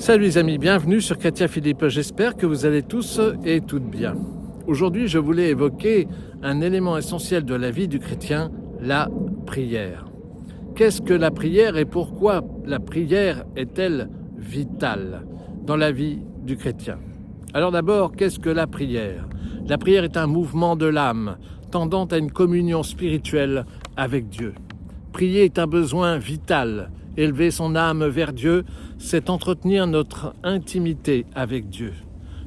Salut les amis, bienvenue sur Chrétien Philippe, j'espère que vous allez tous et toutes bien. Aujourd'hui, je voulais évoquer un élément essentiel de la vie du chrétien, la prière. Qu'est-ce que la prière et pourquoi la prière est-elle vitale dans la vie du chrétien? Alors d'abord, qu'est-ce que la prière? La prière est un mouvement de l'âme, tendant à une communion spirituelle avec Dieu. Prier est un besoin vital. Élever son âme vers Dieu, c'est entretenir notre intimité avec Dieu.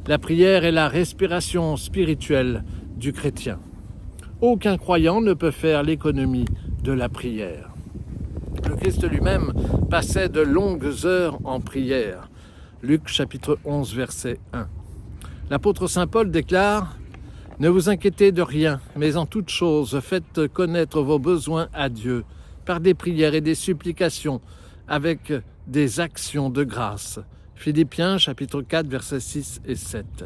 La prière est la respiration spirituelle du chrétien. Aucun croyant ne peut faire l'économie de la prière. Le Christ lui-même passait de longues heures en prière. Luc chapitre 11, verset 1. L'apôtre Saint Paul déclare « Ne vous inquiétez de rien, mais en toute chose, faites connaître vos besoins à Dieu, par des prières et des supplications, avec des actions de grâce. » Philippiens chapitre 4, versets 6 et 7.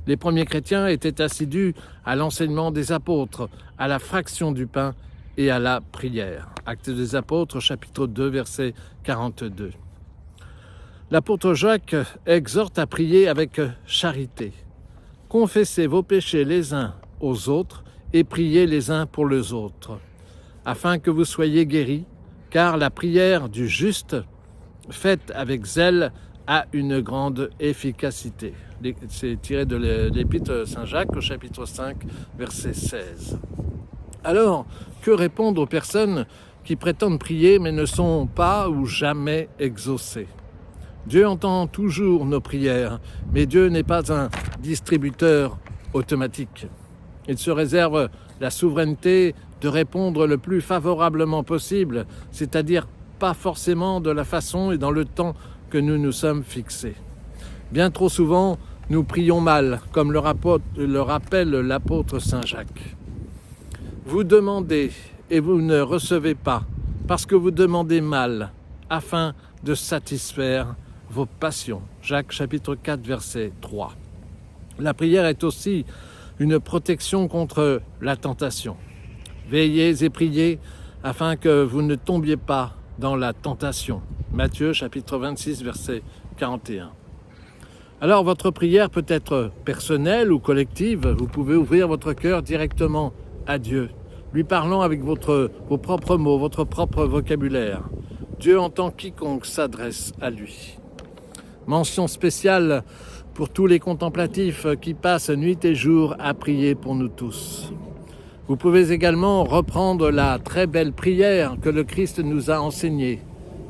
Les premiers chrétiens étaient assidus à l'enseignement des apôtres, à la fraction du pain et à la prière. Actes des apôtres, chapitre 2, verset 42. L'apôtre Jacques exhorte à prier avec charité. Confessez vos péchés les uns aux autres et priez les uns pour les autres, afin que vous soyez guéris, car la prière du juste, faite avec zèle, a une grande efficacité. C'est tiré de l'épître de Saint Jacques au chapitre 5, verset 16. Alors, que répondre aux personnes qui prétendent prier mais ne sont pas ou jamais exaucées? Dieu entend toujours nos prières, mais Dieu n'est pas un distributeur automatique. Il se réserve la souveraineté de répondre le plus favorablement possible, c'est-à-dire pas forcément de la façon et dans le temps que nous nous sommes fixés. Bien trop souvent, nous prions mal, comme le rappelle l'apôtre Saint Jacques. Vous demandez et vous ne recevez pas, parce que vous demandez mal, afin de satisfaire vos passions. Jacques chapitre 4, verset 3. La prière est aussi une protection contre la tentation. Veillez et priez afin que vous ne tombiez pas dans la tentation. Matthieu chapitre 26, verset 41. Alors votre prière peut être personnelle ou collective. Vous pouvez ouvrir votre cœur directement à Dieu, lui parlant avec vos propres mots, votre propre vocabulaire. Dieu entend quiconque s'adresse à lui. Mention spéciale pour tous les contemplatifs qui passent nuit et jour à prier pour nous tous. Vous pouvez également reprendre la très belle prière que le Christ nous a enseignée.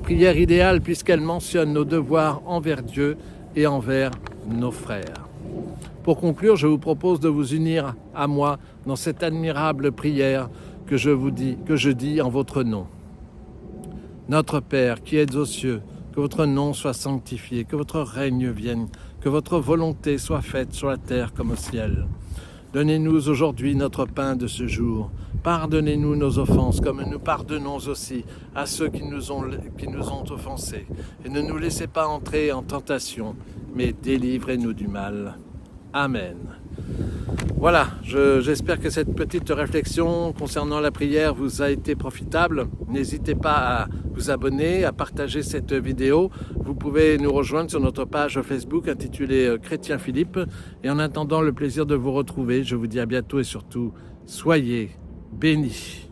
Prière idéale puisqu'elle mentionne nos devoirs envers Dieu et envers nos frères. Pour conclure, je vous propose de vous unir à moi dans cette admirable prière que je dis en votre nom. Notre Père qui êtes aux cieux, que votre nom soit sanctifié, que votre règne vienne, que votre volonté soit faite sur la terre comme au ciel. Donnez-nous aujourd'hui notre pain de ce jour. Pardonnez-nous nos offenses, comme nous pardonnons aussi à ceux qui nous ont offensés. Et ne nous laissez pas entrer en tentation, mais délivrez-nous du mal. Amen. Voilà, j'espère que cette petite réflexion concernant la prière vous a été profitable. N'hésitez pas à vous abonner, à partager cette vidéo. Vous pouvez nous rejoindre sur notre page Facebook intitulée Chrétien Philippe. Et en attendant le plaisir de vous retrouver, je vous dis à bientôt et surtout, soyez bénis.